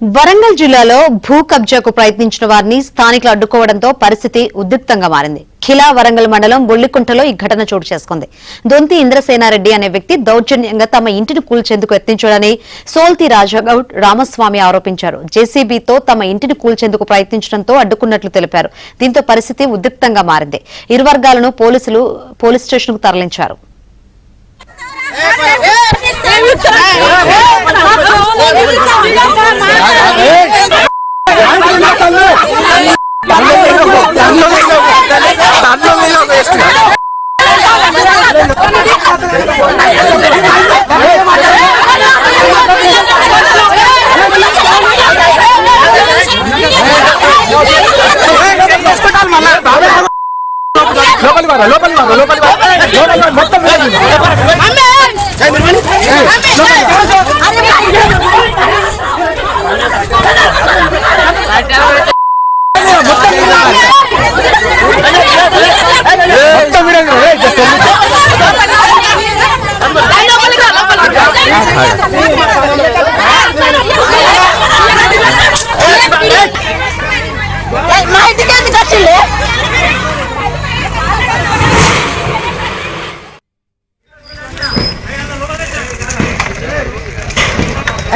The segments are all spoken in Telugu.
వరంగల్ జిల్లాలో భూ కబ్జాకు ప్రయత్నించిన వారిని స్థానికులు అడ్డుకోవడంతో పరిస్థితి ఉద్రిక్తంగా మారింది. ఖిలా వరంగల్ మండలం బొల్లికుంటలో ఈ ఘటన చోటు చేసుకుంది. దొంతి ఇంద్రసేనారెడ్డి అనే వ్యక్తి దౌర్జన్యంగా తమ ఇంటిని కూల్చేందుకు యత్నించాడని సోల్తి రాజాగౌడ్ రామస్వామి ఆరోపించారు. జేసీబీతో తమ ఇంటిని కూల్చేందుకు ప్రయత్నించడంతో అడ్డుకున్నట్లు తెలిపారు. దీంతో పరిస్థితి ఉద్రిక్తంగా మారింది. ఇరు వర్గాలను పోలీసులు పోలీస్ స్టేషన్కు తరలించారు.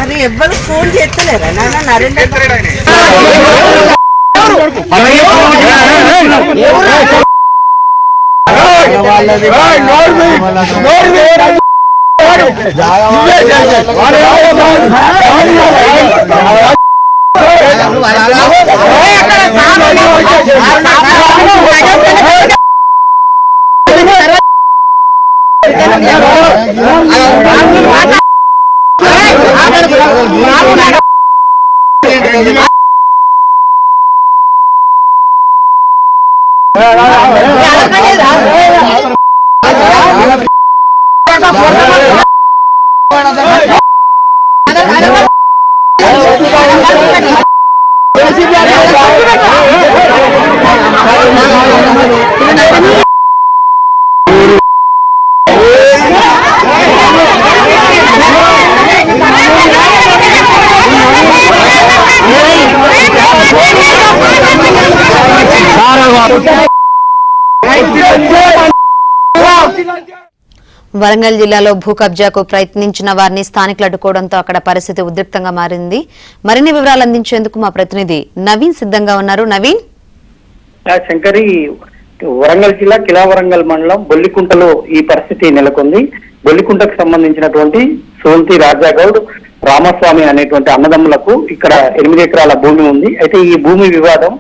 అరే ఎవ్వరు ఫోన్ చేస్తలేరా నాన్న నరేంద్ర వరంగల్ జిల్లాలో భూ కబ్జాకు ప్రయత్నించిన వారిని స్థానికులు అడ్డుకోవడంతో అక్కడ పరిస్థితి ఉద్రిక్తంగా మారింది. మరిన్ని వివరాలు అందించేందుకు మా ప్రతినిధి నవీన్ సిద్ధంగా ఉన్నారు. నవీన్, శంకరి, వరంగల్ జిల్లా కిలా వరంగల్ మండలం బొల్లికుంటలో ఈ పరిస్థితి నెలకొంది. బొల్లికుంటకు సంబంధించినటువంటి సోల్తి రాజాగౌడ్ రామస్వామి అనేటువంటి అన్నదమ్ములకు ఇక్కడ 8 ఎకరాల భూమి ఉంది. అయితే ఈ భూమి వివాదం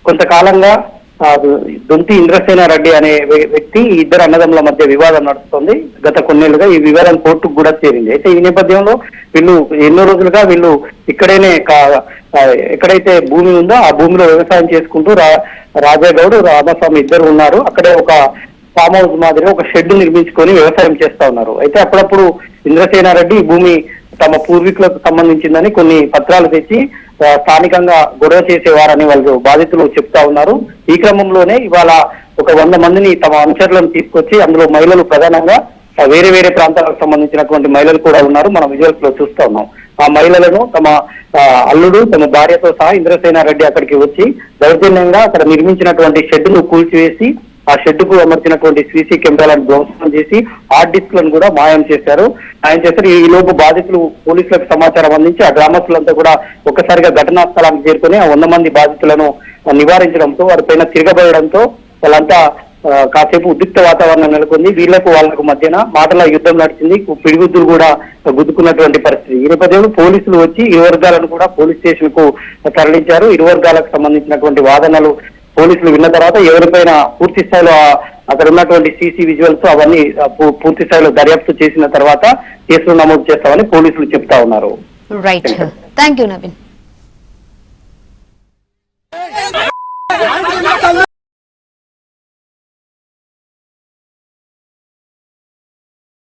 కొంతకాలంగా దొంతి ఇంద్రసేనారెడ్డి అనే వ్యక్తి ఇద్దరు అన్నదమ్ముల మధ్య వివాదం నడుస్తుంది. గత కొన్నేళ్లుగా ఈ వివాదం కోర్టుకు కూడా చేరింది. అయితే ఈ నేపథ్యంలో వీళ్ళు ఎన్నో రోజులుగా వీళ్ళు ఇక్కడైనే ఎక్కడైతే భూమి ఉందో ఆ భూమిలో వ్యవసాయం చేసుకుంటూ రాజాగౌడ్ రామస్వామి ఇద్దరు ఉన్నారు. అక్కడే ఒక ఫామ్ హౌస్ మాదిరి ఒక షెడ్ నిర్మించుకొని వ్యవసాయం చేస్తా ఉన్నారు. అయితే అప్పుడప్పుడు ఇంద్రసేనారెడ్డి ఈ భూమి తమ పూర్వీకులకు సంబంధించిందని కొన్ని పత్రాలు తెచ్చి స్థానికంగా గొడవ చేసేవారని వాళ్ళు బాధితులు చెప్తా ఉన్నారు. ఈ క్రమంలోనే ఇవాళ ఒక 100 మందిని తమ అనుచరులను తీసుకొచ్చి అందులో మహిళలు ప్రధానంగా వేరే వేరే ప్రాంతాలకు సంబంధించినటువంటి మహిళలు కూడా ఉన్నారు. మనం విజువల్స్ లో చూస్తా ఉన్నాం. ఆ మహిళలను తమ అల్లుడు తమ భార్యతో సహా ఇంద్రసేనారెడ్డి అక్కడికి వచ్చి దౌర్జన్యంగా అక్కడ నిర్మించినటువంటి షెడ్ ను కూల్చివేసి ఆ షెడ్ కు అమర్చినటువంటి సీసీ కెమెరాలను ధ్వంసం చేసి హార్డ్ డిస్క్ లను కూడా మాయం చేశారు. ఈ లోపు బాధితులు పోలీసులకు సమాచారం అందించి ఆ గ్రామస్తులంతా కూడా ఒక్కసారిగా ఘటనా స్థలానికి చేరుకుని ఆ 100 మంది బాధితులను నివారించడంతో వారిపైన తిరగబడడంతో వాళ్ళంతా కాసేపు ఉద్రిక్త వాతావరణం నెలకొంది. వాళ్ళకు మధ్యన మాటల యుద్ధం నడిచింది. పిడిగుద్దులు కూడా గుద్దుకున్నటువంటి పరిస్థితి. ఈ నేపథ్యంలో పోలీసులు వచ్చి ఇరు వర్గాలను కూడా పోలీస్ స్టేషన్ కు తరలించారు. ఇరు వర్గాలకు సంబంధించినటువంటి వాదనలు పోలీసులు విన్న తర్వాత ఎవరిపైన పూర్తి స్థాయిలో అక్కడ ఉన్నటువంటి సీసీ విజువల్స్ అవన్నీ పూర్తి స్థాయిలో దర్యాప్తు చేసిన తర్వాత కేసులు నమోదు చేస్తామని పోలీసులు చెప్తా ఉన్నారు. Right, thank you Naveen.